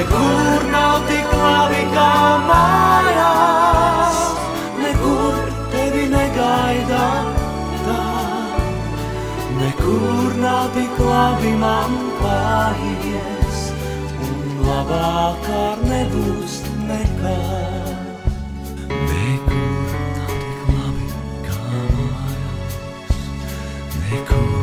Nekur nav tik labi kā mājās, nekur tevi negaida tā. Nekur nav tik labi man klājies, un labāk ar nebūs nekā. Nekur nav tik labi kā mājās, nekur